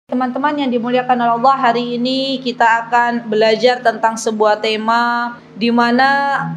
Teman-teman yang dimuliakan oleh Allah, hari ini kita akan belajar tentang sebuah tema di mana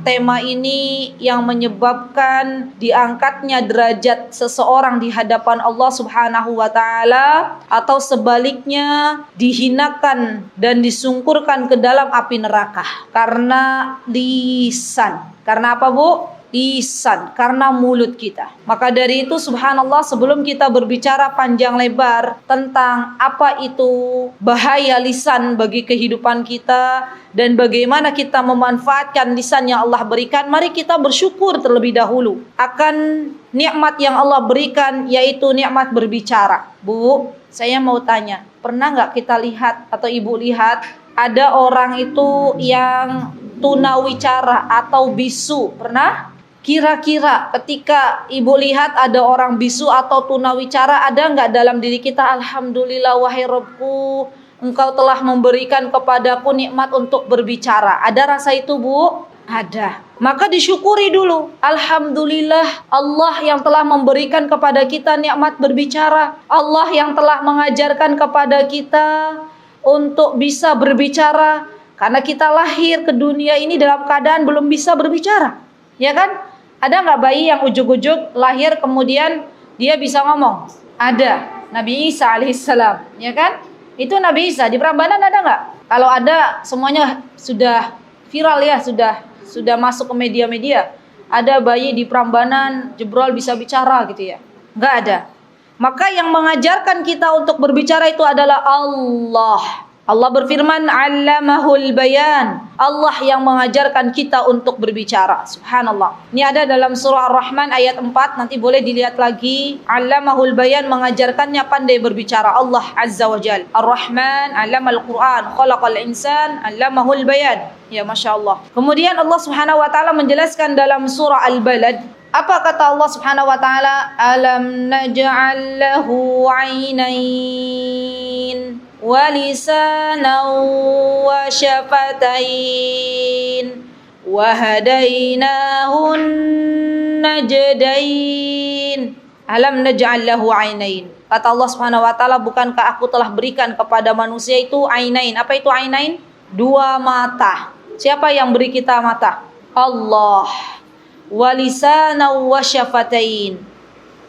tema ini yang menyebabkan diangkatnya derajat seseorang di hadapan Allah Subhanahu wa taala, atau sebaliknya dihinakan dan disungkurkan ke dalam api neraka karena lisan. Karena apa, Bu? Lisan, karena mulut kita. Maka dari itu subhanallah, sebelum kita berbicara panjang lebar tentang apa itu bahaya lisan bagi kehidupan kita dan bagaimana kita memanfaatkan lisan yang Allah berikan, mari kita bersyukur terlebih dahulu akan nikmat yang Allah berikan, yaitu nikmat berbicara. Bu, saya mau tanya, pernah nggak kita lihat atau ibu lihat ada orang itu yang tunawicara atau bisu? Pernah? Kira-kira ketika ibu lihat ada orang bisu atau tunawicara, ada nggak dalam diri kita, alhamdulillah wahai Rabbku, Engkau telah memberikan kepadaku nikmat untuk berbicara? Ada rasa itu, Bu? Ada. Maka disyukuri dulu. Alhamdulillah, Allah yang telah memberikan kepada kita nikmat berbicara. Allah yang telah mengajarkan kepada kita untuk bisa berbicara. Karena kita lahir ke dunia ini dalam keadaan belum bisa berbicara. Ya kan? Ada nggak bayi yang ujuk-ujuk lahir kemudian dia bisa ngomong? Ada. Nabi Isa alaihissalam, ya kan? Itu Nabi Isa. Di Prambanan ada nggak? Kalau ada, semuanya sudah viral ya, sudah masuk ke media-media. Ada bayi di Prambanan jebrol bisa bicara gitu ya? Nggak ada. Maka yang mengajarkan kita untuk berbicara itu adalah Allah. Allah berfirman, "Allamahul bayan." Allah yang mengajarkan kita untuk berbicara. Subhanallah. Ini ada dalam surah Ar-Rahman ayat 4, nanti boleh dilihat lagi. Allamahul bayan, mengajarkannya pandai berbicara. Allah Azza wa Jal. Ar-Rahman, 'allamal Qur'an, khalaqal insan, 'allamahul bayan. Ya, Masya Allah. Kemudian Allah Subhanahu wa taala menjelaskan dalam surah Al-Balad. Apa kata Allah Subhanahu wa taala? Alam naj'al lahu 'ainain wa lisanan wa syafatain wa hadainahun najdain. Alam naj'al lahu 'ainain. Kata Allah Subhanahu wa taala, bukankah aku telah berikan kepada manusia itu ainain? Apa itu ainain? Dua mata. Siapa yang beri kita mata? Allah. Wa lisanan wa syafatain.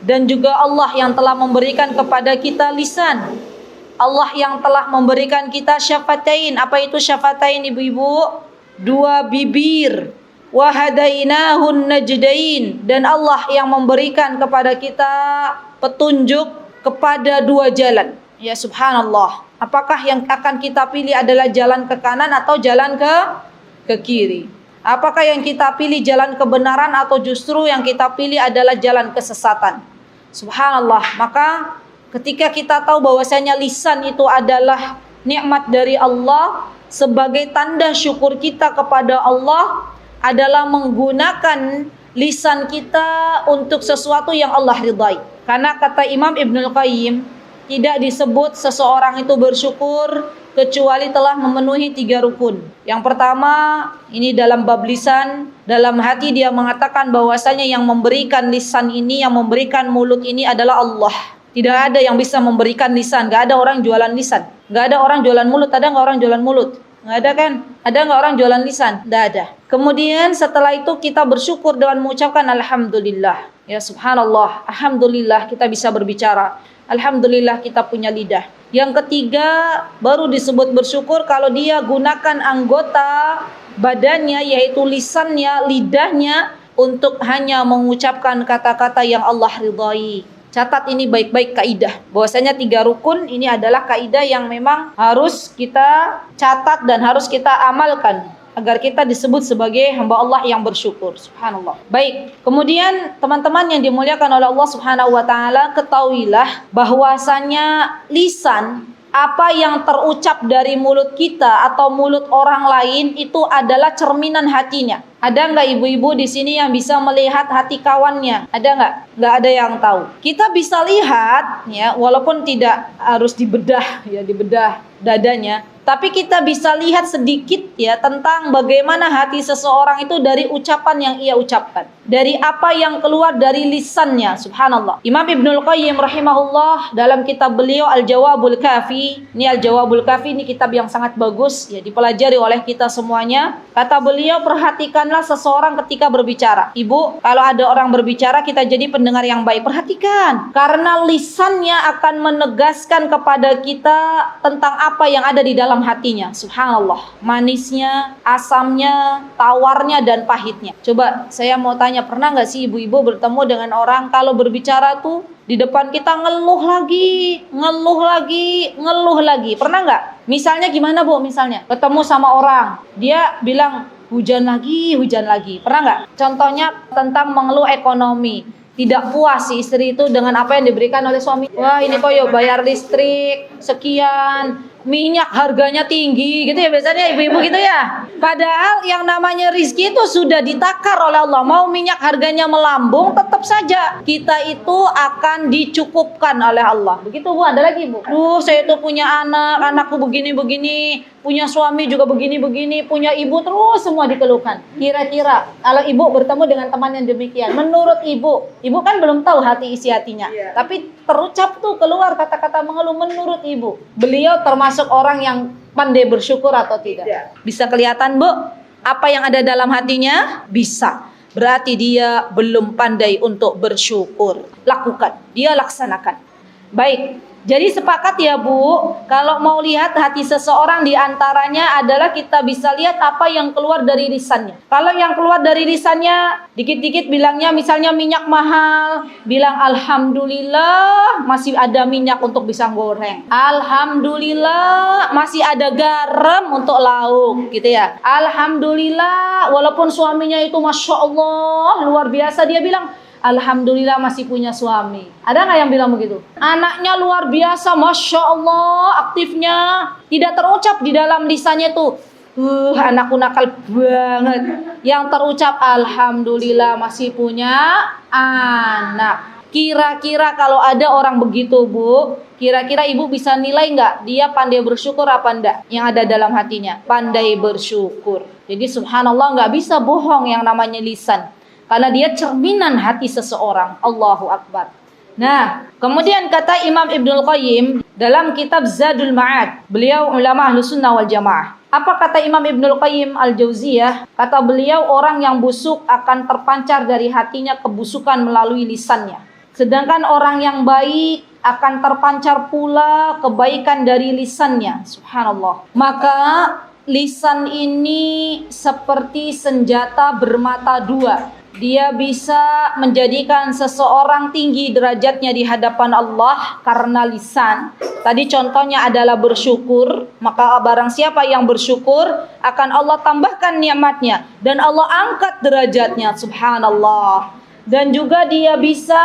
Dan juga Allah yang telah memberikan kepada kita lisan. Allah yang telah memberikan kita syafatain. Apa itu syafatain, ibu-ibu? Dua bibir. Wa hadainahun najdain. Dan Allah yang memberikan kepada kita petunjuk kepada dua jalan. Ya, subhanallah. Apakah yang akan kita pilih adalah jalan ke kanan atau jalan ke kiri? Apakah yang kita pilih jalan kebenaran atau justru yang kita pilih adalah jalan kesesatan? Subhanallah. Maka ketika kita tahu bahwasanya lisan itu adalah nikmat dari Allah, sebagai tanda syukur kita kepada Allah adalah menggunakan lisan kita untuk sesuatu yang Allah ridai. Karena kata Imam Ibnul Qayyim, tidak disebut seseorang itu bersyukur kecuali telah memenuhi 3 rukun. Yang pertama, ini dalam bab lisan, dalam hati dia mengatakan bahwasanya yang memberikan lisan ini, yang memberikan mulut ini adalah Allah. Tidak ada yang bisa memberikan lisan. Gak ada orang jualan lisan. Gak ada orang jualan mulut. Ada gak orang jualan mulut? Gak ada kan? Ada gak orang jualan lisan? Gak ada. Kemudian setelah itu kita bersyukur dengan mengucapkan alhamdulillah. Ya, subhanallah. Alhamdulillah kita bisa berbicara. Alhamdulillah kita punya lidah. Yang ketiga, baru disebut bersyukur kalau dia gunakan anggota badannya, yaitu lisannya, lidahnya, untuk hanya mengucapkan kata-kata yang Allah ridhai. Catat ini baik-baik kaidah. Bahwasanya 3 rukun ini adalah kaidah yang memang harus kita catat dan harus kita amalkan agar kita disebut sebagai hamba Allah yang bersyukur. Subhanallah. Baik, kemudian teman-teman yang dimuliakan oleh Allah Subhanahu wa taala, ketahuilah bahwasanya lisan, apa yang terucap dari mulut kita atau mulut orang lain itu adalah cerminan hatinya. Ada nggak ibu-ibu di sini yang bisa melihat hati kawannya? Ada nggak? Nggak ada yang tahu. Kita bisa lihat, ya, walaupun tidak harus dibedah, ya, dibedah dadanya. Tapi kita bisa lihat sedikit ya tentang bagaimana hati seseorang itu dari ucapan yang ia ucapkan, dari apa yang keluar dari lisannya. Subhanallah. Imam Ibnul Qayyim rahimahullah dalam kitab beliau Al-Jawabul Kafi, ini Al-Jawabul Kafi ini kitab yang sangat bagus ya, dipelajari oleh kita semuanya. Kata beliau, perhatikanlah seseorang ketika berbicara. Ibu, kalau ada orang berbicara kita jadi pendengar yang baik, perhatikan, karena lisannya akan menegaskan kepada kita tentang apa yang ada di dalam hatinya. Subhanallah, manisnya, asamnya, tawarnya, dan pahitnya. Coba saya mau tanya, pernah nggak sih ibu-ibu bertemu dengan orang kalau berbicara tuh di depan kita ngeluh lagi, ngeluh lagi, ngeluh lagi? Pernah nggak? Misalnya gimana Bu? Misalnya ketemu sama orang, dia bilang hujan lagi, hujan lagi. Pernah nggak? Contohnya tentang mengeluh ekonomi. Tidak puas si istri itu dengan apa yang diberikan oleh suami. Wah, ini kok yuk bayar listrik sekian, minyak harganya tinggi gitu ya, biasanya ibu-ibu gitu ya. Padahal yang namanya rizki itu sudah ditakar oleh Allah. Mau minyak harganya melambung, tetap saja kita itu akan dicukupkan oleh Allah. Begitu Bu, ada lagi Bu. Saya itu punya anak, anakku begini-begini, punya suami juga begini-begini, punya ibu, terus semua dikeluhkan. Kira-kira kalau ibu bertemu dengan teman yang demikian, menurut ibu kan belum tahu hati isi hatinya, tapi terucap tuh keluar kata-kata mengeluh, menurut ibu, beliau termasuk orang yang pandai bersyukur atau tidak? Bisa kelihatan Bu, apa yang ada dalam hatinya? Bisa. Berarti dia belum pandai untuk bersyukur. Lakukan, dia laksanakan. Baik, jadi sepakat ya Bu, kalau mau lihat hati seseorang diantaranya adalah kita bisa lihat apa yang keluar dari lisannya. Kalau yang keluar dari lisannya dikit-dikit bilangnya misalnya minyak mahal, bilang alhamdulillah masih ada minyak untuk pisang goreng, alhamdulillah masih ada garam untuk lauk gitu ya, alhamdulillah walaupun suaminya itu masya Allah luar biasa, dia bilang alhamdulillah masih punya suami. Ada nggak yang bilang begitu? Anaknya luar biasa, masya Allah, aktifnya. Tidak terucap di dalam lisannya tuh, anakku nakal banget. Yang terucap, alhamdulillah masih punya anak. Kira-kira kalau ada orang begitu Bu, kira-kira ibu bisa nilai nggak dia pandai bersyukur apa enggak? Yang ada dalam hatinya, pandai bersyukur. Jadi subhanallah, nggak bisa bohong yang namanya lisan, karena dia cerminan hati seseorang. Allahu Akbar. Nah, kemudian kata Imam Ibnul Qayyim dalam kitab Zadul Ma'ad, beliau ulama Ahlus Sunnah wal Jamaah. Apa kata Imam Ibnul Qayyim Al-Jauziyah? Kata beliau, orang yang busuk akan terpancar dari hatinya kebusukan melalui lisannya. Sedangkan orang yang baik akan terpancar pula kebaikan dari lisannya. Subhanallah. Maka lisan ini seperti senjata bermata dua. Dia bisa menjadikan seseorang tinggi derajatnya di hadapan Allah karena lisan. Tadi contohnya adalah bersyukur. Maka barang siapa yang bersyukur, akan Allah tambahkan nikmatnya dan Allah angkat derajatnya. Subhanallah. Dan juga dia bisa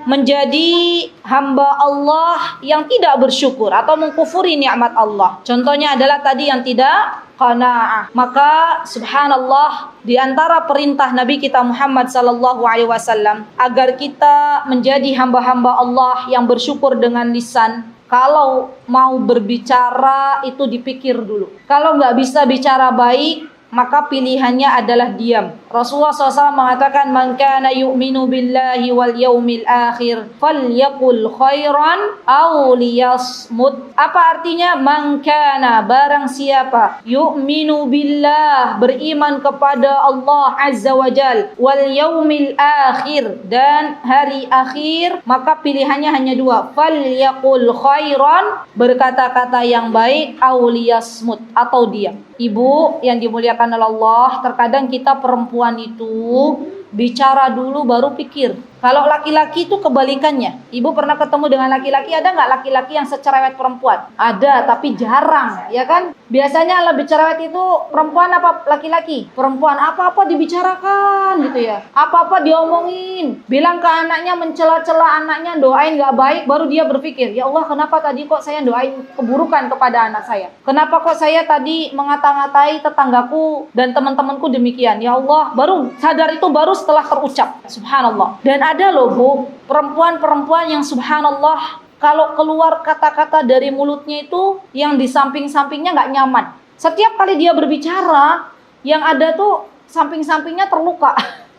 menjadi hamba Allah yang tidak bersyukur atau mengkufuri nikmat Allah. Contohnya adalah tadi yang tidak qanaah. Maka subhanallah, di antara perintah Nabi kita Muhammad sallallahu alaihi wasallam agar kita menjadi hamba-hamba Allah yang bersyukur dengan lisan. Kalau mau berbicara itu dipikir dulu. Kalau nggak bisa bicara baik, maka pilihannya adalah diam. Rasulullah SAW mengatakan, man kana yu'minu billahi wal yaumil akhir falyaqul khairan aw liyasmut. Apa artinya? Man kana, barang siapa, yu'minu billah, beriman kepada Allah Azza wa Jal, wal yaumil akhir, dan hari akhir, maka pilihannya hanya dua, falyaqul khairan, berkata-kata yang baik, aw liyasmut, atau diam. Ibu yang dimuliakan oleh Allah, terkadang kita perempuan itu bicara dulu baru pikir. Kalau laki-laki itu kebalikannya. Ibu pernah ketemu dengan laki-laki, ada nggak laki-laki yang secerewet perempuan? Ada, tapi jarang, ya kan? Biasanya lebih cerewet itu perempuan apa laki-laki? Perempuan, apa-apa dibicarakan gitu ya. Apa-apa diomongin. Bilang ke anaknya, mencela-cela anaknya, doain nggak baik, baru dia berpikir, ya Allah, kenapa tadi kok saya doain keburukan kepada anak saya? Kenapa kok saya tadi mengata-ngatai tetanggaku dan teman-temanku demikian? Ya Allah, baru sadar itu baru setelah terucap. Subhanallah. Dan ada loh Bu, perempuan-perempuan yang subhanallah kalau keluar kata-kata dari mulutnya itu yang di samping-sampingnya nggak nyaman. Setiap kali dia berbicara, yang ada tuh samping-sampingnya terluka.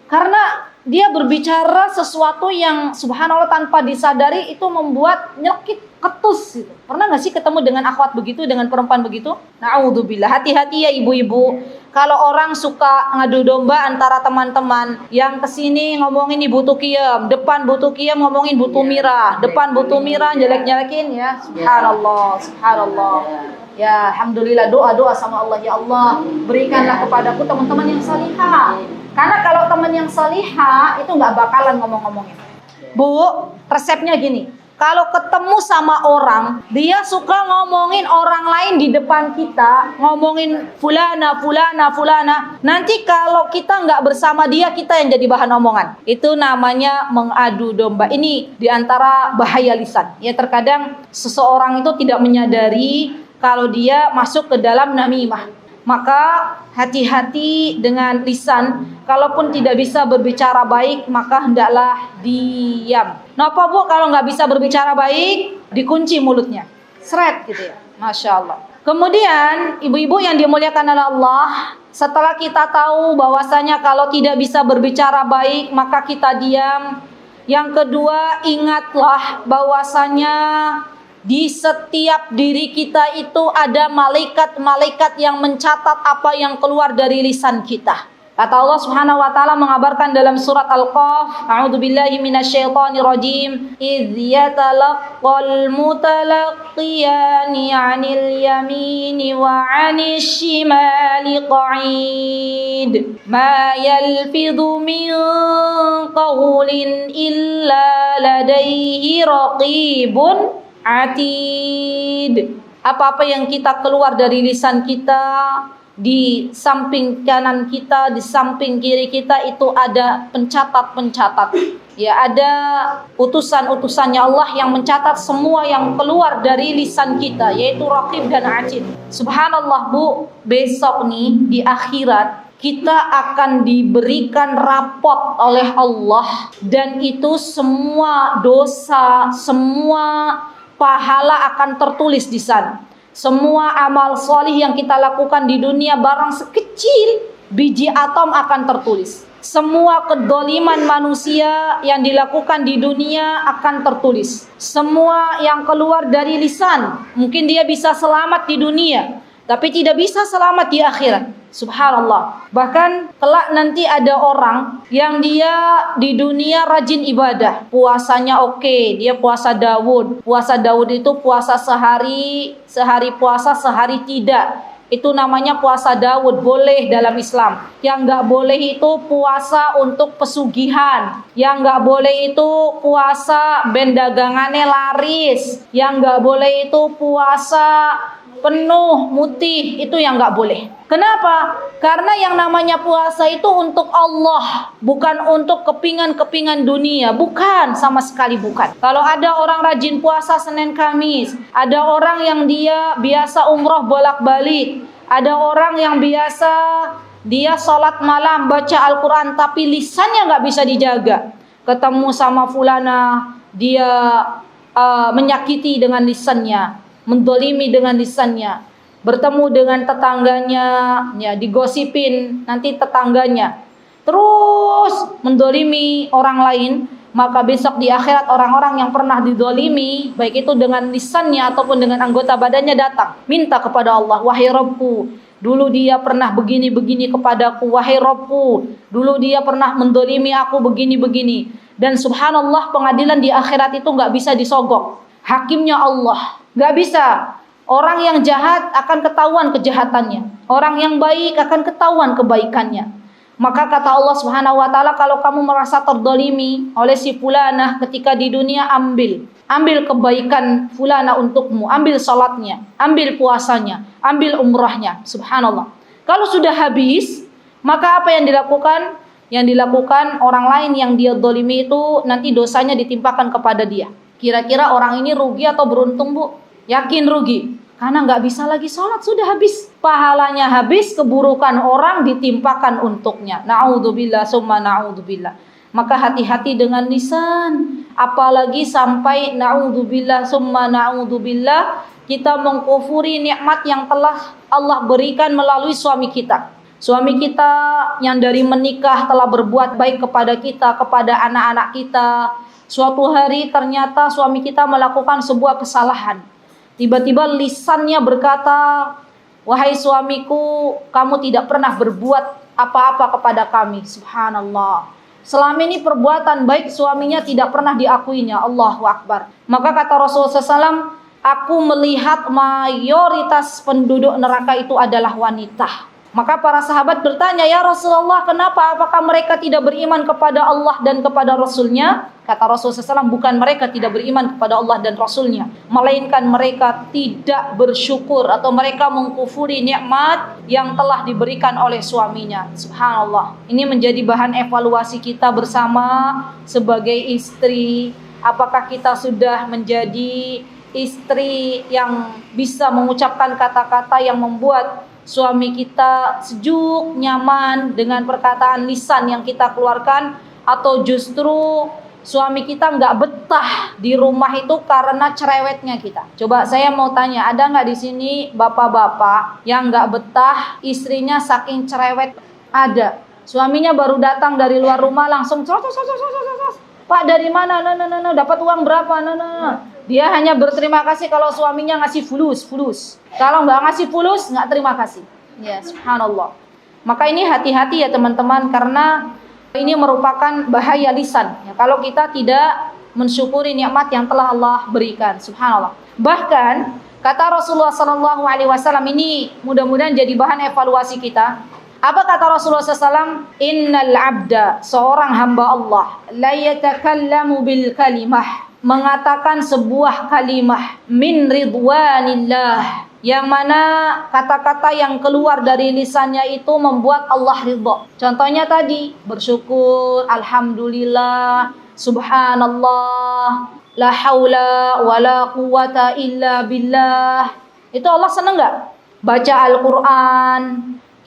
Karena dia berbicara sesuatu yang subhanallah tanpa disadari itu membuat nyelkit, ketus gitu. Pernah nggak sih ketemu dengan akhwat begitu, dengan perempuan begitu? Na'udzubillah. Hati-hati ya ibu-ibu. Kalau orang suka ngadu domba antara teman-teman, yang kesini ngomongin ibu Tukiem, depan Bu Tukiem ngomongin Bu Tumira, depan Bu Tumira jelek-jelekin ya. Subhanallah, subhanallah. Ya, alhamdulillah, doa-doa sama Allah, ya Allah, berikanlah kepadaku teman-teman yang salihah. Karena kalau teman yang salihah itu nggak bakalan ngomong-ngomongin. Bu, resepnya gini. Kalau ketemu sama orang, dia suka ngomongin orang lain di depan kita, ngomongin fulana, fulana, fulana. Nanti kalau kita nggak bersama dia, kita yang jadi bahan omongan. Itu namanya mengadu domba. Ini diantara bahaya lisan. Ya, terkadang seseorang itu tidak menyadari kalau dia masuk ke dalam namimah. Maka hati-hati dengan lisan. Kalaupun tidak bisa berbicara baik, maka hendaklah diam. Napa Bu kalau nggak bisa berbicara baik, dikunci mulutnya, seret gitu ya. Masya Allah. Kemudian ibu-ibu yang dimuliakan oleh Allah, setelah kita tahu bahwasanya kalau tidak bisa berbicara baik, maka kita diam. Yang kedua, ingatlah bahwasanya di setiap diri kita itu ada malaikat-malaikat yang mencatat apa yang keluar dari lisan kita. Kata Allah Subhanahu wa taala mengabarkan dalam surat Al-Qaf, a'udzubillahi minasyaitonirrajim, idz yatalaqqal mutalaqqiyani 'anil yamini wa 'anil shimali qa'id, ma yalfidhu min qawlin illa ladaihi raqibun atid. Apa-apa yang kita keluar dari lisan kita, di samping kanan kita, di samping kiri kita itu ada pencatat-pencatat. Ya, ada utusan-utusannya Allah yang mencatat semua yang keluar dari lisan kita, yaitu Raqib dan Atid. Subhanallah Bu, besok nih di akhirat kita akan diberikan rapot oleh Allah, dan itu semua dosa, semua pahala akan tertulis di sana. Semua amal solih yang kita lakukan di dunia, barang sekecil biji atom akan tertulis. Semua kedoliman manusia yang dilakukan di dunia akan tertulis. Semua yang keluar dari lisan, mungkin dia bisa selamat di dunia, tapi tidak bisa selamat di akhirat. Subhanallah. Bahkan kelak nanti ada orang yang dia di dunia rajin ibadah, puasanya oke, dia puasa Daud. Puasa Daud itu puasa sehari puasa, sehari tidak. Itu namanya puasa Daud, boleh dalam Islam. Yang nggak boleh itu puasa untuk pesugihan. Yang nggak boleh itu puasa ben dagangannya laris. Yang nggak boleh itu puasa penuh mutih, itu yang nggak boleh. Kenapa? Karena yang namanya puasa itu untuk Allah, bukan untuk kepingan-kepingan dunia. Bukan, sama sekali bukan. Kalau ada orang rajin puasa Senin Kamis, ada orang yang dia biasa umroh bolak-balik, ada orang yang biasa dia sholat malam baca Al-Quran, tapi lisannya nggak bisa dijaga. Ketemu sama fulana, dia menyakiti dengan lisannya, mendolimi dengan lisannya, bertemu dengan tetangganya, ya digosipin nanti tetangganya, terus mendolimi orang lain, maka besok di akhirat orang-orang yang pernah didolimi, baik itu dengan lisannya ataupun dengan anggota badannya, datang minta kepada Allah, wahai Rabbku, dulu dia pernah begini-begini kepadaku, wahai Rabbku, dulu dia pernah mendolimi aku begini-begini. Dan subhanallah, pengadilan di akhirat itu gak bisa disogok, hakimnya Allah. Gak bisa. Orang yang jahat akan ketahuan kejahatannya, orang yang baik akan ketahuan kebaikannya. Maka kata Allah Subhanahu wa taala, kalau kamu merasa terdolimi oleh si fulanah ketika di dunia, ambil kebaikan fulanah untukmu, ambil salatnya, ambil puasanya, ambil umrahnya. Subhanallah. Kalau sudah habis, maka apa yang dilakukan? Yang dilakukan orang lain yang dia dolimi itu nanti dosanya ditimpakan kepada dia. Kira-kira orang ini rugi atau beruntung Bu? Yakin rugi. Karena nggak bisa lagi sholat, sudah habis. Pahalanya habis, keburukan orang ditimpakan untuknya. Na'udzubillah summa na'udzubillah. Maka hati-hati dengan lisan. Apalagi sampai na'udzubillah summa na'udzubillah kita mengkufuri nikmat yang telah Allah berikan melalui suami kita. Suami kita yang dari menikah telah berbuat baik kepada kita, kepada anak-anak kita. Suatu hari ternyata suami kita melakukan sebuah kesalahan. Tiba-tiba lisannya berkata, "Wahai suamiku, kamu tidak pernah berbuat apa-apa kepada kami." Subhanallah. Selama ini perbuatan baik suaminya tidak pernah diakuinya. Allahu Akbar. Maka kata Rasulullah SAW, aku melihat mayoritas penduduk neraka itu adalah wanita. Maka para sahabat bertanya, ya Rasulullah, kenapa? Apakah mereka tidak beriman kepada Allah dan kepada Rasulnya? Kata Rasulullah SAW, bukan mereka tidak beriman kepada Allah dan Rasulnya, melainkan mereka tidak bersyukur atau mereka mengkufuri nikmat yang telah diberikan oleh suaminya. Subhanallah. Ini menjadi bahan evaluasi kita bersama sebagai istri. Apakah kita sudah menjadi istri yang bisa mengucapkan kata-kata yang membuat suami kita sejuk, nyaman dengan perkataan lisan yang kita keluarkan, atau justru suami kita nggak betah di rumah itu karena cerewetnya kita? Coba saya mau tanya, ada nggak di sini bapak-bapak yang nggak betah istrinya saking cerewet? Ada. Suaminya baru datang dari luar rumah langsung Pak dari mana? No, dapat uang berapa? No. Dia hanya berterima kasih kalau suaminya ngasih fulus. Kalau nggak ngasih fulus, nggak terima kasih. Ya, subhanallah. Maka ini hati-hati ya teman-teman, karena ini merupakan bahaya lisan. Ya, kalau kita tidak mensyukuri nikmat yang telah Allah berikan, subhanallah. Bahkan kata Rasulullah SAW ini mudah-mudahan jadi bahan evaluasi kita. Apa kata Rasulullah SAW? Innal abda, seorang hamba Allah, la yatakallamu bil kalimah, mengatakan sebuah kalimah min ridwanillah, yang mana kata-kata yang keluar dari lisannya itu membuat Allah ridha. Contohnya tadi, bersyukur, alhamdulillah, subhanallah, la haula wala quwata illa billah. Itu Allah senang nggak? Baca Al-Quran,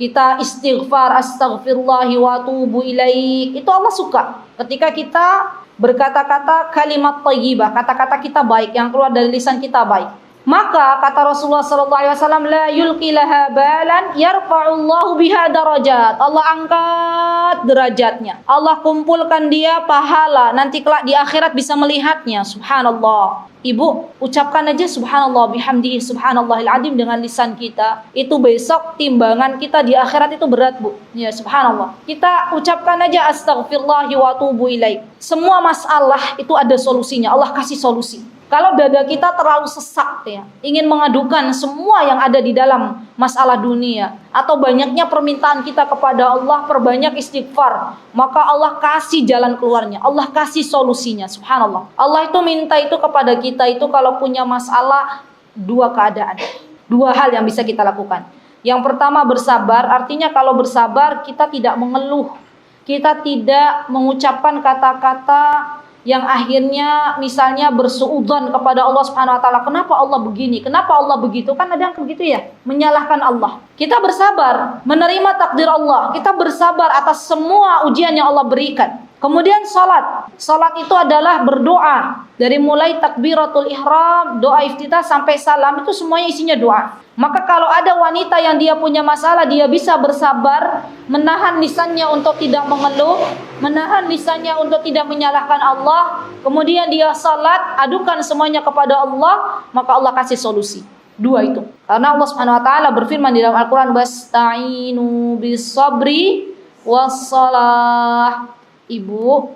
kita istighfar, astaghfirullahi wa atubu ilaik, itu Allah suka. Ketika kita berkata-kata kalimat thayyibah, kata-kata kita baik, yang keluar dari lisan kita baik. Maka kata Rasulullah SAW, la yulqi laha balan yarfa'ullahu biha darajat. Allah angkat derajatnya, Allah kumpulkan dia pahala, nanti kelak di akhirat bisa melihatnya. Subhanallah. Ibu, ucapkan aja subhanallah bihamdihi subhanallahil azim dengan lisan kita. Itu besok timbangan kita di akhirat itu berat, Bu. Ya, subhanallah. Kita ucapkan aja astaghfirullahi wa atubu ilaik. Semua masalah itu ada solusinya. Allah kasih solusi. Kalau dada kita terlalu sesak ya, ingin mengadukan semua yang ada di dalam masalah dunia, atau banyaknya permintaan kita kepada Allah, perbanyak istighfar, maka Allah kasih jalan keluarnya, Allah kasih solusinya. Subhanallah. Allah itu minta itu kepada kita itu kalau punya masalah, dua keadaan, dua hal yang bisa kita lakukan. Yang pertama bersabar, artinya kalau bersabar kita tidak mengeluh, kita tidak mengucapkan kata-kata yang akhirnya misalnya bersuudzon kepada Allah Subhanahu wa taala. Kenapa Allah begini? Kenapa Allah begitu? Kan ada yang begitu ya, menyalahkan Allah. Kita bersabar, menerima takdir Allah. Kita bersabar atas semua ujian yang Allah berikan. Kemudian salat. Salat itu adalah berdoa. Dari mulai takbiratul ihram, doa iftitah sampai salam, itu semuanya isinya doa. Maka kalau ada wanita yang dia punya masalah, dia bisa bersabar, menahan lisannya untuk tidak mengeluh, menahan lisannya untuk tidak menyalahkan Allah, kemudian dia salat, adukan semuanya kepada Allah, maka Allah kasih solusi. Dua itu. Karena Allah Subhanahu wa taala berfirman di dalam Al-Qur'an, "Wasta'inu bis-sabri was-shalah." Ibu,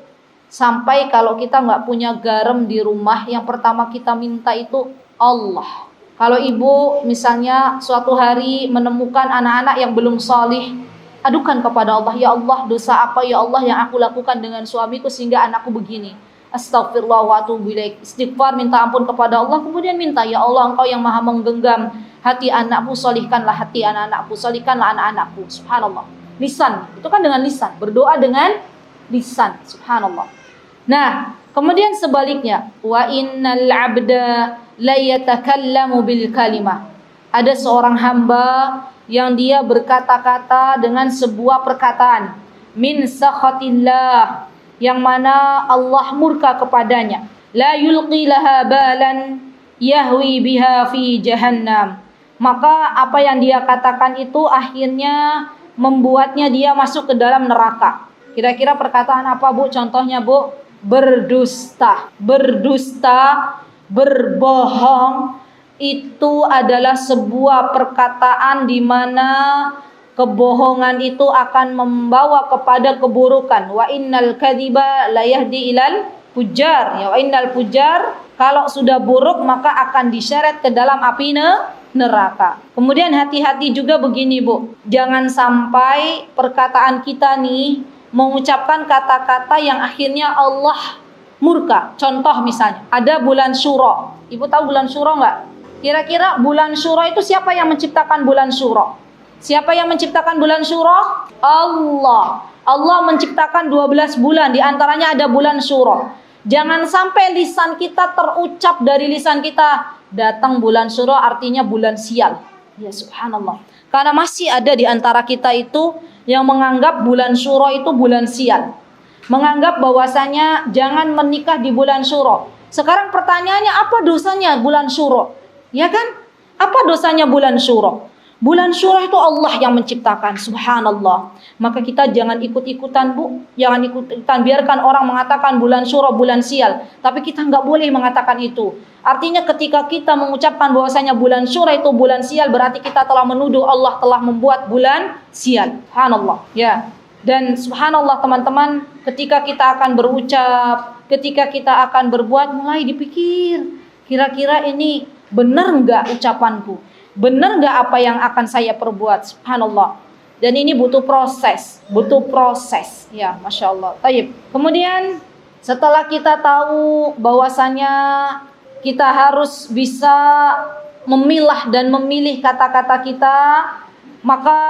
sampai kalau kita nggak punya garam di rumah, yang pertama kita minta itu Allah. Kalau ibu misalnya suatu hari menemukan anak-anak yang belum salih, adukan kepada Allah, ya Allah, dosa apa ya Allah yang aku lakukan dengan suamiku sehingga anakku begini. Astaghfirullah wa atubu ilaik. Istighfar, minta ampun kepada Allah, kemudian minta, ya Allah, Engkau yang maha menggenggam hati anakku, salihkanlah hati anak-anakku, salihkanlah anak-anakku. Subhanallah. Lisan, itu kan dengan lisan, berdoa dengan lisan. Subhanallah. Nah, kemudian sebaliknya, wa innal 'abda la yatakallamu bil kalimah. Ada seorang hamba yang dia berkata-kata dengan sebuah perkataan min sakhatillah, yang mana Allah murka kepadanya. La yulqi laha balan yahwi biha fi jahannam. Maka apa yang dia katakan itu akhirnya membuatnya dia masuk ke dalam neraka. Kira-kira perkataan apa, Bu? Contohnya, Bu? Berdusta. Berdusta, berbohong, itu adalah sebuah perkataan di mana kebohongan itu akan membawa kepada keburukan. Wa innal kadhiba la yahdi ilal fujar. Ya, wa innal fujar, kalau sudah buruk maka akan diseret ke dalam api neraka. Kemudian hati-hati juga begini, Bu. Jangan sampai perkataan kita nih mengucapkan kata-kata yang akhirnya Allah murka. Contoh misalnya, ada bulan Syuro. Ibu tahu bulan Syuro enggak? Kira-kira bulan Syuro itu siapa yang menciptakan bulan Syuro? Siapa yang menciptakan bulan Syuro? Allah. Allah menciptakan 12 bulan, di antaranya ada bulan Syuro. Jangan sampai lisan kita terucap dari lisan kita, datang bulan Syuro artinya bulan sial. Ya subhanallah. Karena masih ada di antara kita itu yang menganggap bulan Syuro itu bulan sial. Menganggap bahwasanya jangan menikah di bulan Syuro. Sekarang pertanyaannya, apa dosanya bulan Syuro? Ya kan? Apa dosanya bulan Syuro? Bulan Syuro itu Allah yang menciptakan, subhanallah. Maka kita jangan ikut-ikutan, Bu. Jangan ikut-ikutan, biarkan orang mengatakan bulan Syuro bulan sial, tapi kita nggak boleh mengatakan itu. Artinya ketika kita mengucapkan bahwasanya bulan Syuro itu bulan sial, berarti kita telah menuduh Allah telah membuat bulan sial. Subhanallah. Ya. Dan subhanallah teman-teman, ketika kita akan berucap, ketika kita akan berbuat, mulai dipikir, kira-kira ini benar nggak ucapanku? Benar nggak apa yang akan saya perbuat? Subhanallah. Dan ini butuh proses, ya, masya Allah. Taib. Kemudian setelah kita tahu bahwasanya kita harus bisa memilah dan memilih kata-kata kita, maka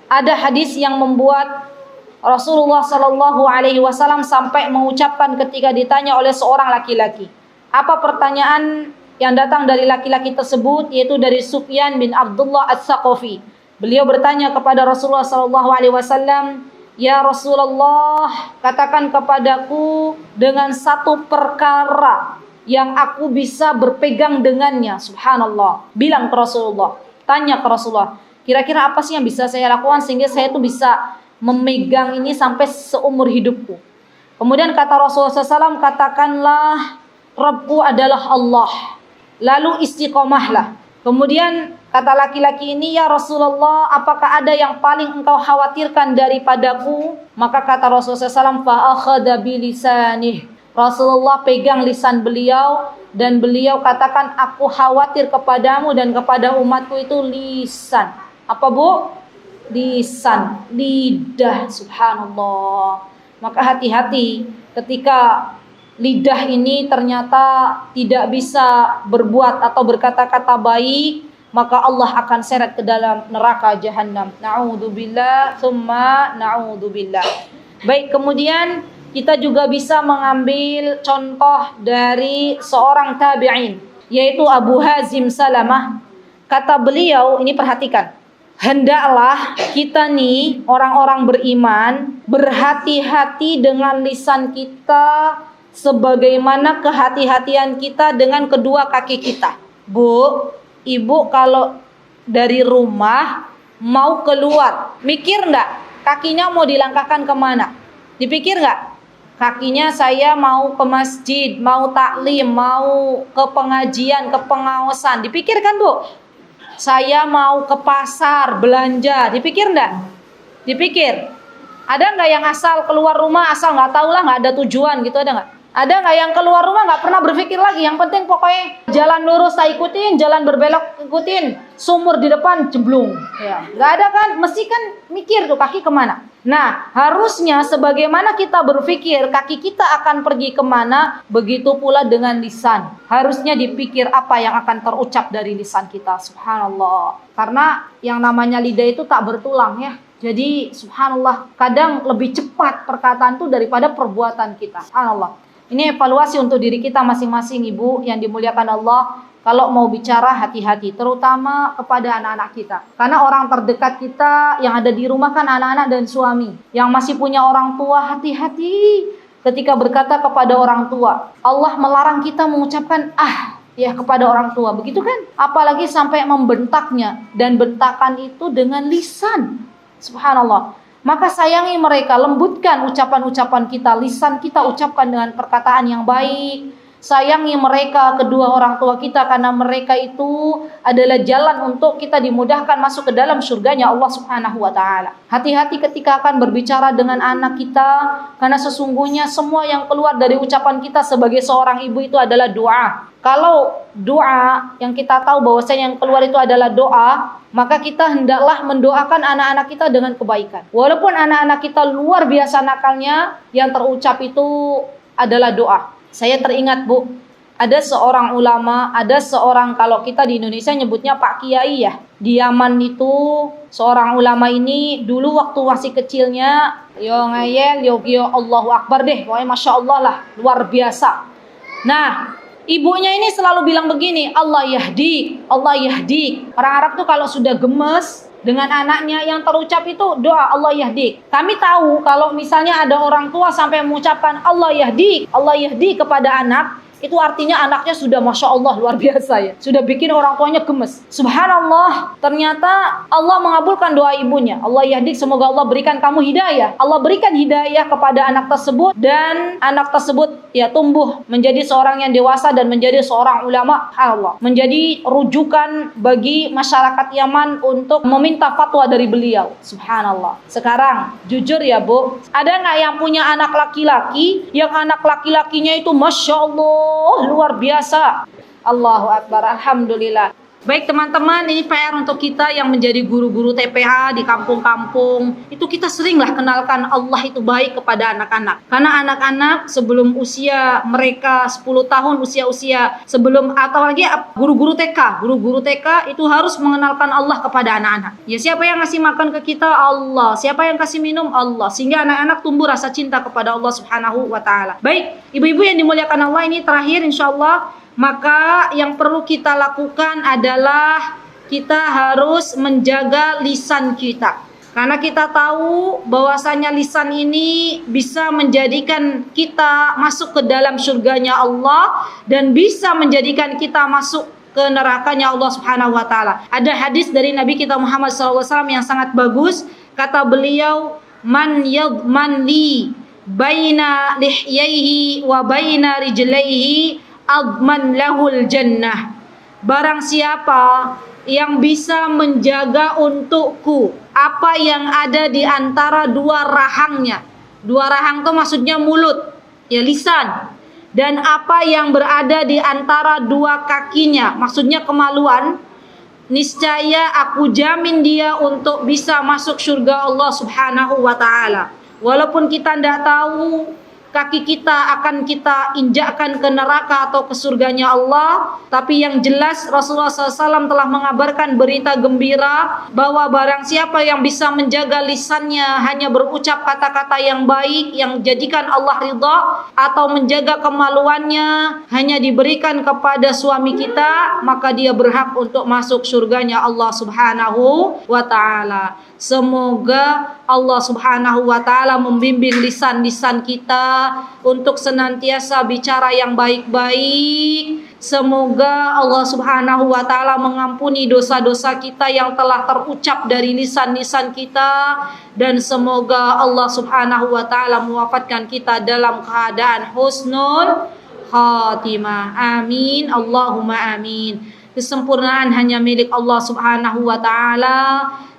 ada hadis yang membuat Rasulullah Shallallahu Alaihi Wasallam sampai mengucapkan ketika ditanya oleh seorang laki-laki. Apa pertanyaan yang datang dari laki-laki tersebut, yaitu dari Sufyan bin Abdullah As-Saqafi. Beliau bertanya kepada Rasulullah SAW, "Ya Rasulullah, katakan kepadaku dengan satu perkara yang aku bisa berpegang dengannya." Subhanallah. Bilang ke Rasulullah, tanya ke Rasulullah, kira-kira apa sih yang bisa saya lakukan sehingga saya itu bisa memegang ini sampai seumur hidupku. Kemudian kata Rasulullah SAW, katakanlah Rabbku adalah Allah. Lalu istiqomahlah. Kemudian kata laki-laki ini, ya Rasulullah, apakah ada yang paling engkau khawatirkan daripadaku? Maka kata Rasulullah SAW, fa'akhadha bilisanih. Rasulullah pegang lisan beliau dan beliau katakan, aku khawatir kepadamu dan kepada umatku itu lisan. Apa, Bu? Lisan, lidah. Subhanallah. Maka hati-hati ketika lidah ini ternyata tidak bisa berbuat atau berkata-kata baik, maka Allah akan seret ke dalam neraka jahanam. Na'udzubillah, tsumma na'udzubillah. Baik, kemudian kita juga bisa mengambil contoh dari seorang tabi'in, yaitu Abu Hazim Salamah. Kata beliau, ini perhatikan, hendaklah kita nih orang-orang beriman berhati-hati dengan lisan kita sebagaimana kehati-hatian kita dengan kedua kaki kita. Bu, ibu kalau dari rumah mau keluar, mikir enggak kakinya mau dilangkahkan kemana? Dipikir enggak? Kakinya saya mau ke masjid, mau taklim, mau ke pengajian, ke pengawasan. Dipikirkan, Bu? Saya mau ke pasar, belanja. Dipikir enggak? Dipikir. Ada enggak yang asal keluar rumah, asal enggak tahu lah, enggak ada tujuan gitu, ada enggak? Ada nggak yang keluar rumah nggak pernah berpikir lagi? Yang penting pokoknya jalan lurus saya ikutin, jalan berbelok ikutin, sumur di depan jeblung. Ya, nggak ada kan? Mesti kan mikir tuh kaki kemana. Nah, harusnya sebagaimana kita berpikir kaki kita akan pergi kemana, begitu pula dengan lisan. Harusnya dipikir apa yang akan terucap dari lisan kita. Subhanallah. Karena yang namanya lidah itu tak bertulang ya. Jadi subhanallah, kadang lebih cepat perkataan itu daripada perbuatan kita. Subhanallah. Ini evaluasi untuk diri kita masing-masing, Ibu yang dimuliakan Allah. Kalau mau bicara hati-hati, terutama kepada anak-anak kita. Karena orang terdekat kita yang ada di rumah kan anak-anak dan suami. Yang masih punya orang tua, hati-hati. ketika berkata kepada orang tua. Allah melarang kita mengucapkan ya kepada orang tua, begitu kan? Apalagi sampai membentaknya, dan bentakan itu dengan lisan. Subhanallah. Maka sayangi mereka, lembutkan ucapan-ucapan kita, lisan kita ucapkan dengan perkataan yang baik. Sayangi mereka, kedua orang tua kita, karena mereka itu adalah jalan untuk kita dimudahkan masuk ke dalam surganya Allah Subhanahu wa taala. Hati-hati ketika akan berbicara dengan anak kita, karena sesungguhnya semua yang keluar dari ucapan kita sebagai seorang ibu itu adalah doa. Kalau doa yang kita tahu bahwasanya yang keluar itu adalah doa, maka kita hendaklah mendoakan anak-anak kita dengan kebaikan. Walaupun anak-anak kita luar biasa nakalnya, yang terucap itu adalah doa. Saya teringat, Bu, ada seorang ulama, ada seorang, kalau kita di Indonesia nyebutnya Pak Kiai ya. Di Yaman itu seorang ulama ini dulu waktu masih kecilnya, yo ngayel, yo Allahu Akbar deh, pokoknya Masya Allah lah, luar biasa. Nah, ibunya ini selalu bilang begini, Allah yahdik, Allah yahdik. Orang Arab tuh kalau sudah gemes dengan anaknya, yang terucap itu doa Allah yahdik. Kami tahu kalau misalnya ada orang tua sampai mengucapkan Allah yahdik kepada anak, itu artinya anaknya sudah Masya Allah luar biasa ya, sudah bikin orang tuanya gemes. Subhanallah, ternyata Allah mengabulkan doa ibunya. Allah yahdik, semoga Allah berikan kamu hidayah. Allah berikan hidayah kepada anak tersebut, dan anak tersebut ya tumbuh menjadi seorang yang dewasa dan menjadi seorang ulama. Allah menjadi rujukan bagi masyarakat Yaman untuk meminta fatwa dari beliau. Subhanallah. Sekarang jujur ya, Bu, ada nggak yang punya anak laki-laki yang anak laki-lakinya itu Masya Allah luar biasa? Allahu Akbar, Alhamdulillah. Baik teman-teman, ini PR untuk kita yang menjadi guru-guru TPA di kampung-kampung. Itu kita seringlah kenalkan Allah itu baik kepada anak-anak. Karena anak-anak sebelum usia mereka 10 tahun, usia-usia sebelum, atau lagi guru-guru TK itu harus mengenalkan Allah kepada anak-anak. Ya, siapa yang ngasih makan ke kita? Allah. Siapa yang kasih minum? Allah. Sehingga anak-anak tumbuh rasa cinta kepada Allah Subhanahu wa taala. Baik, ibu-ibu yang dimuliakan Allah, ini terakhir insyaallah. Maka yang perlu kita lakukan adalah kita harus menjaga lisan kita. Karena kita tahu bahwasanya lisan ini bisa menjadikan kita masuk ke dalam surganya Allah, dan bisa menjadikan kita masuk ke nerakanya Allah Subhanahu wa taala. Ada hadis dari Nabi kita Muhammad SAW yang sangat bagus. Kata beliau, man yadman li baina lihyaihi wa baina rijlaihi adman lahul jannah. Barang siapa yang bisa menjaga untukku apa yang ada di antara dua rahangnya. Dua rahang itu maksudnya mulut, ya lisan. Dan apa yang berada di antara dua kakinya, maksudnya kemaluan. Niscaya aku jamin dia untuk bisa masuk surga Allah Subhanahu wa taala. Walaupun kita tidak tahu kaki kita akan kita injakkan ke neraka atau ke surganya Allah, tapi yang jelas Rasulullah SAW telah mengabarkan berita gembira bahwa barang siapa yang bisa menjaga lisannya hanya berucap kata-kata yang baik yang jadikan Allah ridha, atau menjaga kemaluannya hanya diberikan kepada suami kita, maka dia berhak untuk masuk surganya Allah Subhanahu wa taala. Semoga Allah Subhanahu wa taala membimbing lisan-lisan kita untuk senantiasa bicara yang baik-baik. Semoga Allah Subhanahu wa taala mengampuni dosa-dosa kita yang telah terucap dari lisan-lisan kita, dan semoga Allah Subhanahu wa taala mewafatkan kita dalam keadaan husnul khatimah. Amin, Allahumma amin. Kesempurnaan hanya milik Allah Subhanahu wa taala,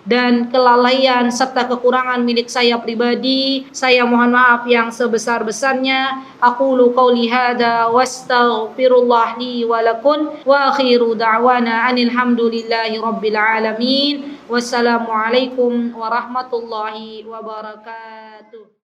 dan kelalaian serta kekurangan milik saya pribadi. Saya mohon maaf yang sebesar-besarnya. Aqulu qauli hadza wastaghfirullah li wa lakum wa akhiru da'wana anil hamdulillahi rabbil alamin. Wassalamualaikum warahmatullahi wabarakatuh.